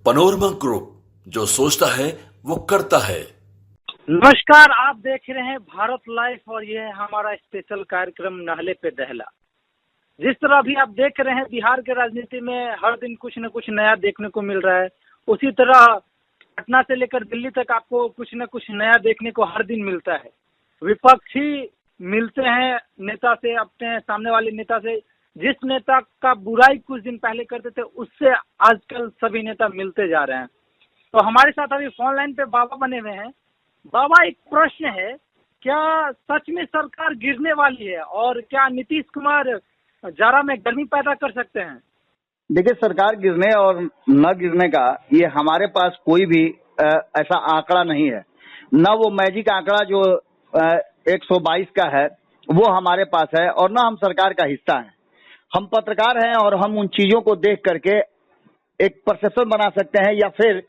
Panorama group, जो सोचता है वो करता है। नमस्कार, आप देख रहे हैं भारत लाइव और यह है हमारा स्पेशल कार्यक्रम नहले पे दहला। जिस तरह अभी आप देख रहे हैं बिहार के राजनीति में हर दिन कुछ न कुछ नया देखने को मिल रहा है, उसी तरह पटना से लेकर दिल्ली तक आपको कुछ न कुछ नया देखने को हर दिन मिलता है। विपक्षी मिलते हैं नेता से, अपने सामने वाले नेता से। जिस नेता का बुराई कुछ दिन पहले करते थे उससे आजकल सभी नेता मिलते जा रहे हैं। तो हमारे साथ अभी फोन लाइन पे बाबा बने हुए हैं। बाबा, एक प्रश्न है, क्या सच में सरकार गिरने वाली है और क्या नीतीश कुमार जाड़ा में गर्मी पैदा कर सकते हैं? देखिए, सरकार गिरने और न गिरने का ये हमारे पास कोई भी ऐसा आंकड़ा नहीं है। न वो मैजिक आंकड़ा जो 122 का है वो हमारे पास है और न हम सरकार का हिस्सा है। हम पत्रकार हैं और हम उन चीजों को देख करके एक परसेप्शन बना सकते हैं या फिर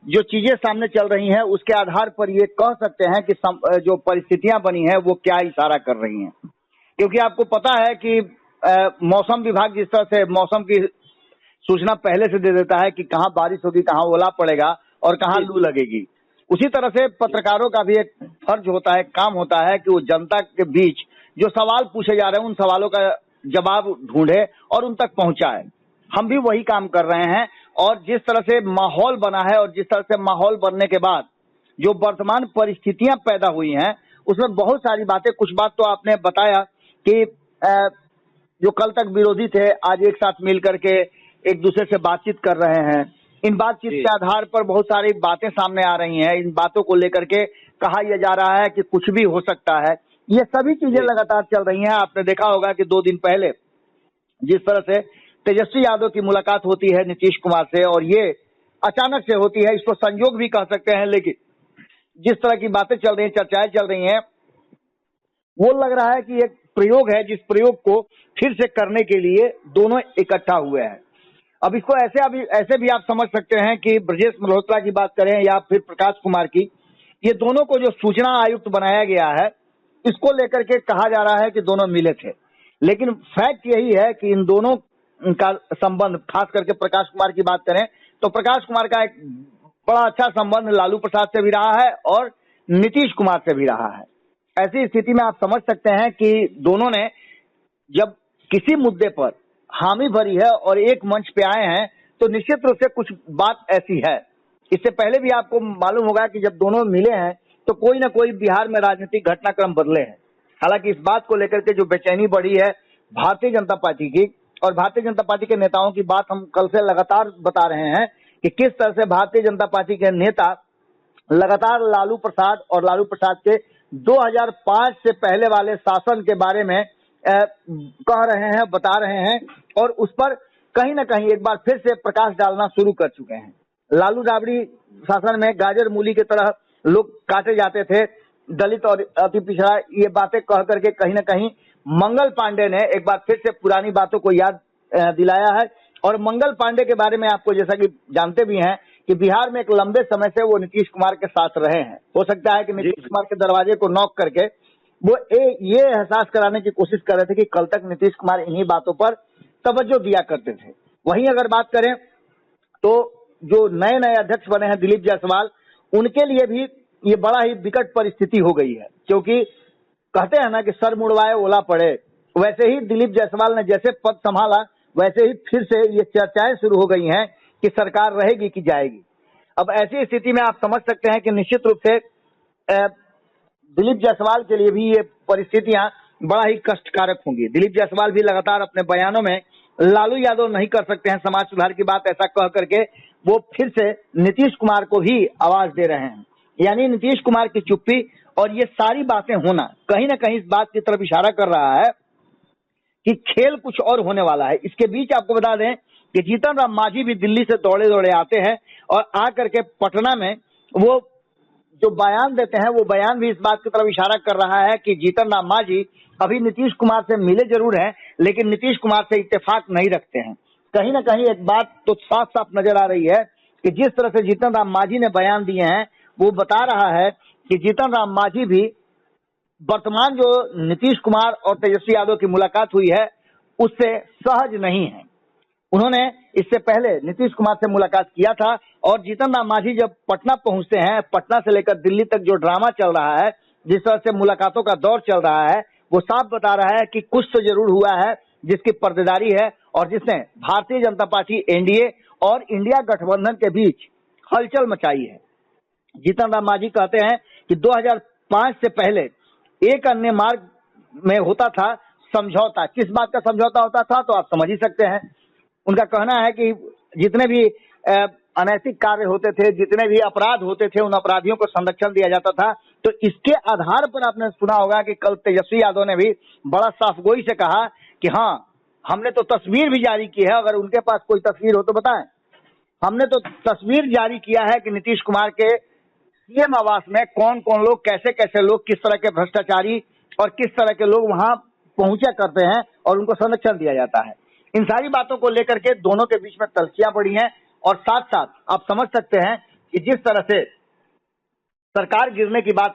जो चीजें सामने चल रही हैं उसके आधार पर ये कह सकते हैं कि जो परिस्थितियां बनी है वो क्या इशारा कर रही हैं। क्योंकि आपको पता है कि मौसम विभाग जिस तरह से मौसम की सूचना पहले से दे देता है कि कहाँ बारिश होगी, कहाँ ओला पड़ेगा और कहाँ लू लगेगी, उसी तरह से पत्रकारों का भी एक फर्ज होता है, काम होता है कि वो जनता के बीच जो सवाल पूछे जा रहे हैं उन सवालों का जवाब ढूंढे और उन तक पहुंचाए। हम भी वही काम कर रहे हैं और जिस तरह से माहौल बना है और जिस तरह से माहौल बनने के बाद जो वर्तमान परिस्थितियां पैदा हुई हैं उसमें बहुत सारी बातें, कुछ बात तो आपने बताया कि जो कल तक विरोधी थे आज एक साथ मिल करके एक दूसरे से बातचीत कर रहे हैं। इन बातचीत के आधार पर बहुत सारी बातें सामने आ रही हैं। इन बातों को लेकर के कहा यह जा रहा है कि कुछ भी हो सकता है। ये सभी चीजें लगातार चल रही हैं। आपने देखा होगा कि 2 दिन पहले जिस तरह से तेजस्वी यादव की मुलाकात होती है नीतीश कुमार से और ये अचानक से होती है, इसको संयोग भी कह सकते हैं, लेकिन जिस तरह की बातें चल रही हैं, चर्चाएं चल रही हैं, वो लग रहा है कि एक प्रयोग है जिस प्रयोग को फिर से करने के लिए दोनों इकट्ठा हुए हैं। अब इसको ऐसे भी आप समझ सकते हैं कि ब्रजेश मल्होत्रा की बात करें या फिर प्रकाश कुमार की, ये दोनों को जो सूचना आयुक्त बनाया गया है इसको लेकर के कहा जा रहा है कि दोनों मिले थे, लेकिन फैक्ट यही है कि इन दोनों का संबंध, खास करके प्रकाश कुमार की बात करें तो प्रकाश कुमार का एक बड़ा अच्छा संबंध लालू प्रसाद से भी रहा है और नीतीश कुमार से भी रहा है। ऐसी स्थिति में आप समझ सकते हैं कि दोनों ने जब किसी मुद्दे पर हामी भरी है और एक मंच पे आए हैं तो निश्चित रूप से कुछ बात ऐसी है। इससे पहले भी आपको मालूम होगा कि जब दोनों मिले हैं तो कोई ना कोई बिहार में राजनीतिक घटनाक्रम बदले हैं। हालांकि इस बात को लेकर के जो बेचैनी बढ़ी है भारतीय जनता पार्टी की, और भारतीय जनता पार्टी के नेताओं की बात हम कल से लगातार बता रहे हैं कि किस तरह से भारतीय जनता पार्टी के नेता लगातार लालू प्रसाद और लालू प्रसाद के 2005 से पहले वाले शासन के बारे में कह रहे हैं, बता रहे हैं और उस पर कहीं ना कहीं एक बार फिर से प्रकाश डालना शुरू कर चुके हैं। लालू राबड़ी शासन में गाजर मूली की तरह लोग काटे जाते थे, दलित और अति पिछड़ा, ये बातें कह करके कहीं ना कहीं मंगल पांडे ने एक बार फिर से पुरानी बातों को याद दिलाया है। और मंगल पांडे के बारे में आपको जैसा कि जानते भी हैं कि बिहार में एक लंबे समय से वो नीतीश कुमार के साथ रहे हैं। हो सकता है कि नीतीश कुमार के दरवाजे को नॉक करके वो ये एहसास कराने की कोशिश कर रहे थे कि कल तक नीतीश कुमार इन्हीं बातों पर तवज्जो दिया करते थे। वहीं अगर बात करें तो जो नए नए अध्यक्ष बने हैं दिलीप जायसवाल, उनके लिए भी ये बड़ा ही विकट परिस्थिति हो गई है, क्योंकि कहते हैं ना कि सर मुड़वाए ओला पड़े। वैसे ही दिलीप जायसवाल ने जैसे पद संभाला वैसे ही फिर से ये चर्चाएं शुरू हो गई हैं कि सरकार रहेगी कि जाएगी। अब ऐसी स्थिति में आप समझ सकते हैं कि निश्चित रूप से दिलीप जायसवाल के लिए भी ये परिस्थितियां बड़ा ही कष्टकारक होंगी। दिलीप जायसवाल भी लगातार अपने बयानों में लालू यादव नहीं कर सकते हैं समाज सुधार की बात, ऐसा कह करके वो फिर से नीतीश कुमार को ही आवाज दे रहे हैं। यानी नीतीश कुमार की चुप्पी और ये सारी बातें होना कहीं ना कहीं इस बात की तरफ इशारा कर रहा है कि खेल कुछ और होने वाला है। इसके बीच आपको बता दें कि जीतन राम मांझी भी दिल्ली से दौड़े दौड़े आते हैं और आकर के पटना में वो जो बयान देते हैं वो बयान भी इस बात की तरफ इशारा कर रहा है कि जीतन राम मांझी अभी नीतीश कुमार से मिले जरूर हैं लेकिन नीतीश कुमार से इत्तेफाक नहीं रखते हैं। कहीं ना कहीं एक बात तो साफ साफ नजर आ रही है कि जिस तरह से जीतन राम मांझी ने बयान दिए हैं वो बता रहा है कि जीतन राम मांझी भी वर्तमान जो नीतीश कुमार और तेजस्वी यादव की मुलाकात हुई है उससे सहज नहीं है। उन्होंने इससे पहले नीतीश कुमार से मुलाकात किया था। और जीतन राम मांझी जब पटना पहुंचते हैं, पटना से लेकर दिल्ली तक जो ड्रामा चल रहा है, जिस तरह से मुलाकातों का दौर चल रहा है, वो साफ बता रहा है कि कुछ तो जरूर हुआ है जिसकी पर्देदारी है और जिसने भारतीय जनता पार्टी एनडीए और इंडिया गठबंधन के बीच हलचल मचाई है। जीतन राम मांझी कहते हैं कि 2005 से पहले एक अन्य मार्ग में होता था समझौता। किस बात का समझौता होता था तो आप समझ ही सकते हैं। उनका कहना है कि जितने भी अनैतिक कार्य होते थे, जितने भी अपराध होते थे, उन अपराधियों को संरक्षण दिया जाता था। तो इसके आधार पर आपने सुना होगा कि कल तेजस्वी यादव ने भी बड़ा साफगोई से कहा कि हाँ, हमने तो तस्वीर भी जारी की है, अगर उनके पास कोई तस्वीर हो तो बताएं। हमने तो तस्वीर जारी किया है कि नीतीश कुमार के सीएम आवास में कौन कौन लोग, कैसे कैसे लोग, किस तरह के भ्रष्टाचारी और किस तरह के लोग वहां पहुंचा करते हैं और उनको संरक्षण दिया जाता है। इन सारी बातों को लेकर के दोनों के बीच में तल्खियां बढ़ी हैं। और साथ साथ आप समझ सकते हैं कि जिस तरह से सरकार गिरने की बात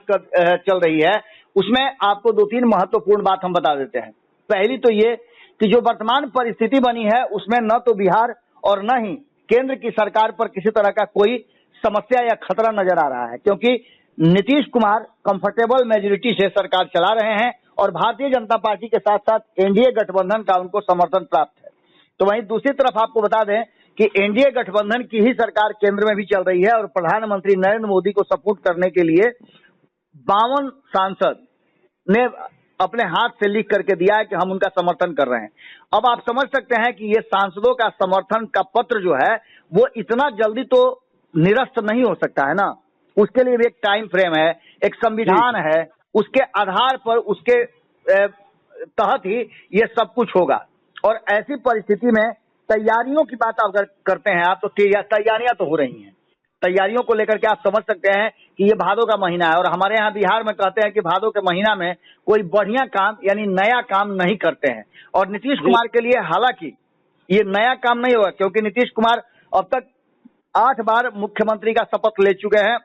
चल रही है, उसमें आपको 2-3 महत्वपूर्ण बात हम बता देते हैं। पहली तो ये कि जो वर्तमान परिस्थिति बनी है उसमें न तो बिहार और न ही केंद्र की सरकार पर किसी तरह का कोई समस्या या खतरा नजर आ रहा है, क्योंकि नीतीश कुमार कंफर्टेबल मेजोरिटी से सरकार चला रहे हैं और भारतीय जनता पार्टी के साथ साथ एनडीए गठबंधन का उनको समर्थन प्राप्त है। तो वहीं दूसरी तरफ आपको बता दें कि एनडीए गठबंधन की ही सरकार केंद्र में भी चल रही है और प्रधानमंत्री नरेंद्र मोदी को सपोर्ट करने के लिए 52 सांसद ने अपने हाथ से लिख करके दिया है कि हम उनका समर्थन कर रहे हैं। अब आप समझ सकते हैं कि ये सांसदों का समर्थन का पत्र जो है वो इतना जल्दी तो निरस्त नहीं हो सकता है ना, उसके लिए भी एक टाइम फ्रेम है, एक संविधान है, उसके आधार पर उसके तहत ही ये सब कुछ होगा। और ऐसी परिस्थिति में तैयारियों की बात अगर करते हैं आप, तो तैयारियां तो हो रही हैं। तैयारियों को लेकर के आप समझ सकते हैं कि ये भादों का महीना है और हमारे यहाँ बिहार में कहते हैं कि भादों के महीना में कोई बढ़िया काम यानी नया काम नहीं करते हैं। और नीतीश कुमार के लिए हालांकि ये नया काम नहीं होगा, क्योंकि नीतीश कुमार अब तक 8 बार मुख्यमंत्री का शपथ ले चुके हैं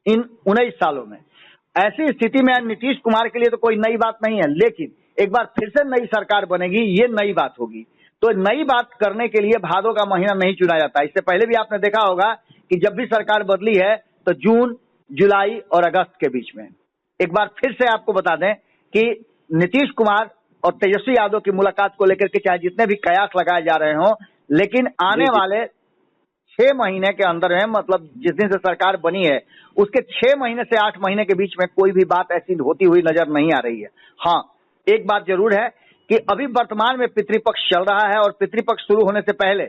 इन 19 सालों में। ऐसी स्थिति में नीतीश कुमार के लिए तो कोई नई बात नहीं है, लेकिन एक बार फिर से नई सरकार बनेगी, ये नई बात होगी। तो नई बात करने के लिए भादों का महीना नहीं चुना जाता। इससे पहले भी आपने देखा होगा कि जब भी सरकार बदली है तो जून, जुलाई और अगस्त के बीच में। एक बार फिर से आपको बता दें कि नीतीश कुमार और तेजस्वी यादव की मुलाकात को लेकर के चाहे जितने भी कयास लगाए जा रहे हों, लेकिन आने वाले 6 महीने के अंदर में, मतलब जिस दिन से सरकार बनी है उसके 6 महीने से 8 महीने के बीच में कोई भी बात ऐसी होती हुई नजर नहीं आ रही है। हाँ, एक बात जरूर है कि अभी वर्तमान में पितृपक्ष चल रहा है और पितृपक्ष शुरू होने से पहले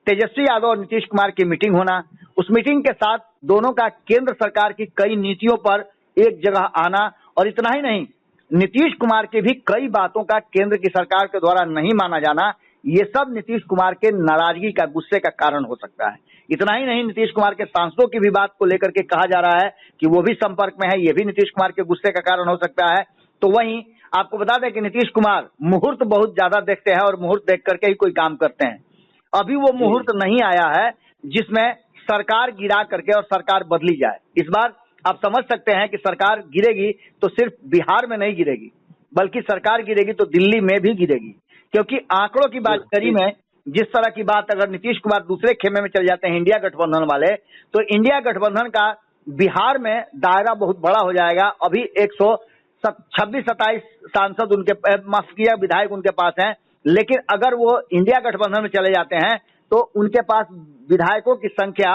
तेजस्वी यादव और नीतीश कुमार की मीटिंग होना, उस मीटिंग के साथ दोनों का केंद्र सरकार की कई नीतियों पर एक जगह आना, और इतना ही नहीं, नीतीश कुमार की भी कई बातों का केंद्र की सरकार के द्वारा नहीं माना जाना, ये सब नीतीश कुमार के नाराजगी का, गुस्से का कारण हो सकता है। इतना ही नहीं, नीतीश कुमार के सांसदों की भी बात को लेकर के कहा जा रहा है कि वो भी संपर्क में है, ये भी नीतीश कुमार के गुस्से का कारण हो सकता है। तो वहीं आपको बता दें कि नीतीश कुमार मुहूर्त बहुत ज्यादा देखते हैं और मुहूर्त देख करके ही कोई काम करते हैं। अभी वो मुहूर्त नहीं आया है जिसमें सरकार गिरा करके और सरकार बदली जाए। इस बार आप समझ सकते हैं कि सरकार गिरेगी तो सिर्फ बिहार में नहीं गिरेगी, बल्कि सरकार गिरेगी तो दिल्ली में भी गिरेगी, क्योंकि आंकड़ों की बात करी में जिस तरह की बात, अगर नीतीश कुमार दूसरे खेमे में चल जाते हैं इंडिया गठबंधन वाले, तो इंडिया गठबंधन का बिहार में दायरा बहुत बड़ा हो जाएगा। अभी 126-27 सांसद उनके, माफ किया, विधायक उनके पास हैं, लेकिन अगर वो इंडिया गठबंधन में चले जाते हैं तो उनके पास विधायकों की संख्या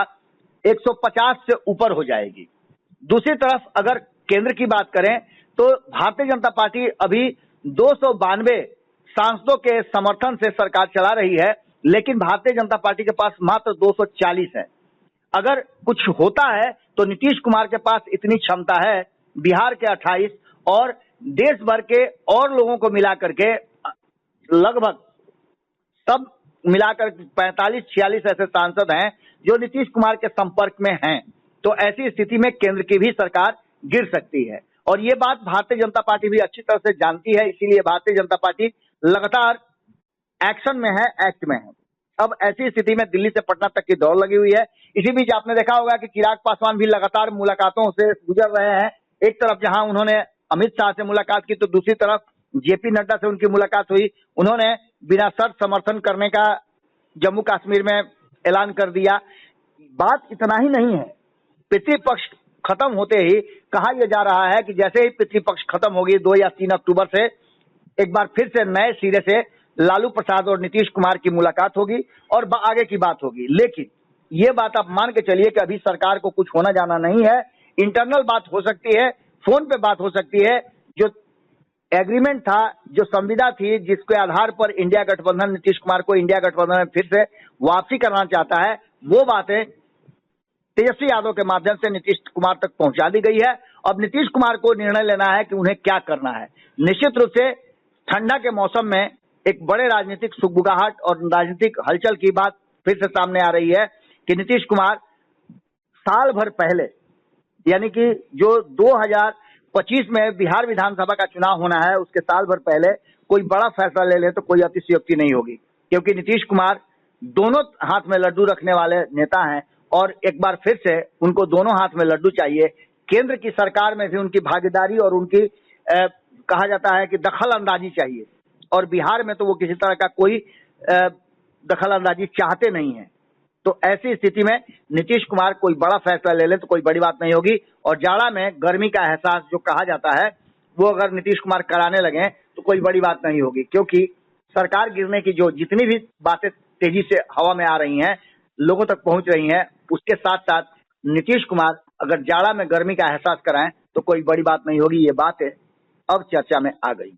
150 से ऊपर हो जाएगी। दूसरी तरफ अगर केंद्र की बात करें तो भारतीय जनता पार्टी अभी 292 सांसदों के समर्थन से सरकार चला रही है, लेकिन भारतीय जनता पार्टी के पास मात्र 240 है। अगर कुछ होता है तो नीतीश कुमार के पास इतनी क्षमता है, बिहार के 28 और देश भर के और लोगों को मिलाकर के लगभग सब मिलाकर 45-46 ऐसे सांसद हैं जो नीतीश कुमार के संपर्क में हैं। तो ऐसी स्थिति में केंद्र की भी सरकार गिर सकती है और ये बात भारतीय जनता पार्टी भी अच्छी तरह से जानती है। इसीलिए भारतीय जनता पार्टी लगातार एक्शन में है, एक्ट में है। अब ऐसी स्थिति में दिल्ली से पटना तक की दौड़ लगी हुई है। इसी बीच आपने देखा होगा कि चिराग पासवान भी लगातार मुलाकातों से गुजर रहे हैं। एक तरफ जहां उन्होंने अमित शाह से मुलाकात की तो दूसरी तरफ जेपी नड्डा से उनकी मुलाकात हुई। उन्होंने बिना शर्त समर्थन करने का जम्मू कश्मीर में ऐलान कर दिया। बात इतना ही नहीं है, पितृपक्ष खत्म होते ही कहा यह जा रहा है कि जैसे ही पितृपक्ष खत्म होगी 2 या 3 अक्टूबर से एक बार फिर से नए सिरे से लालू प्रसाद और नीतीश कुमार की मुलाकात होगी और आगे की बात होगी। लेकिन ये बात आप मान के चलिए कि अभी सरकार को कुछ होना जाना नहीं है। इंटरनल बात हो सकती है, फोन पे बात हो सकती है। जो एग्रीमेंट था, जो संविदा थी, जिसके आधार पर इंडिया गठबंधन नीतीश कुमार को इंडिया गठबंधन में फिर से वापसी करना चाहता है, वो बातें तेजस्वी यादव के माध्यम से नीतीश कुमार तक पहुंचा दी गई है। अब नीतीश कुमार को निर्णय लेना है कि उन्हें क्या करना है। निश्चित रूप से ठंडा के मौसम में एक बड़े राजनीतिक सुगबुगाहट और राजनीतिक हलचल की बात फिर से सामने आ रही है कि नीतीश कुमार साल भर पहले, यानी कि जो 2025 में बिहार विधानसभा का चुनाव होना है, उसके साल भर पहले कोई बड़ा फैसला ले ले तो कोई अतिशयोक्ति नहीं होगी, क्योंकि नीतीश कुमार दोनों हाथ में लड्डू रखने वाले नेता हैं और एक बार फिर से उनको दोनों हाथ में लड्डू चाहिए। केंद्र की सरकार में भी उनकी भागीदारी और उनकी कहा जाता है कि दखल अंदाजी चाहिए, और बिहार में तो वो किसी तरह का कोई दखल अंदाजी चाहते नहीं है। तो ऐसी स्थिति में नीतीश कुमार कोई बड़ा फैसला ले ले तो कोई बड़ी बात नहीं होगी, और जाड़ा में गर्मी का एहसास जो कहा जाता है वो अगर नीतीश कुमार कराने लगे तो कोई बड़ी बात नहीं होगी, क्योंकि सरकार गिरने की जो जितनी भी बातें तेजी से हवा में आ रही हैं, लोगों तक पहुंच रही हैं, उसके साथ साथ नीतीश कुमार अगर जाड़ा में गर्मी का एहसास कराएं तो कोई बड़ी बात नहीं होगी। ये बात है अब चर्चा में आ गई।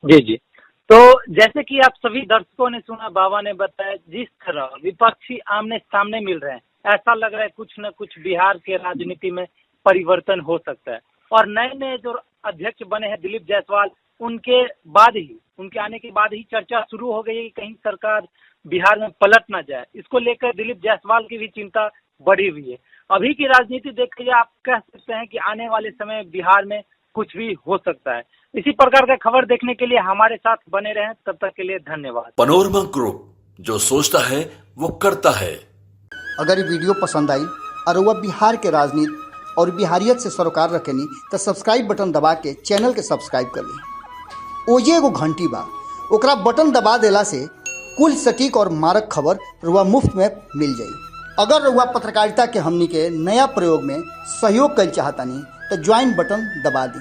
जी जी, तो जैसे कि आप सभी दर्शकों ने सुना, बाबा ने बताया, जिस तरह विपक्षी आमने सामने मिल रहे हैं, ऐसा लग रहा है कुछ न कुछ बिहार के राजनीति में परिवर्तन हो सकता है। और नए नए जो अध्यक्ष बने हैं दिलीप जायसवाल, उनके बाद ही, उनके आने के बाद ही चर्चा शुरू हो गई है कि कहीं सरकार बिहार में पलट ना जाए। इसको लेकर दिलीप जायसवाल की भी चिंता बढ़ी हुई है। अभी की राजनीति देख के आप कह सकते हैं कि आने वाले समय बिहार में कुछ भी हो सकता है। इसी प्रकार का खबर देखने के लिए हमारे साथ बने रहें। तब तक के लिए धन्यवाद। पनोरमा ग्रुप, जो सोचता है वो करता है। अगर ये वीडियो पसंद आई और वह बिहार के राजनीति और बिहारियत से सरोकार रखेनी तो सब्सक्राइब बटन दबा के चैनल के सब्सक्राइब कर ली। ओजे एगो घंटी बा, ओकरा बटन दबा देला से कुल सटीक और मारक खबर रुआ मुफ्त में मिल जाई। अगर रुआ पत्रकारिता के हमनी के नया प्रयोग में सहयोग कर चाहतानी तो ज्वाइन बटन दबा दी।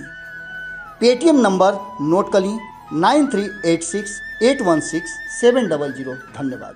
पेटीएम नंबर नोट कर ली 9386816700। धन्यवाद।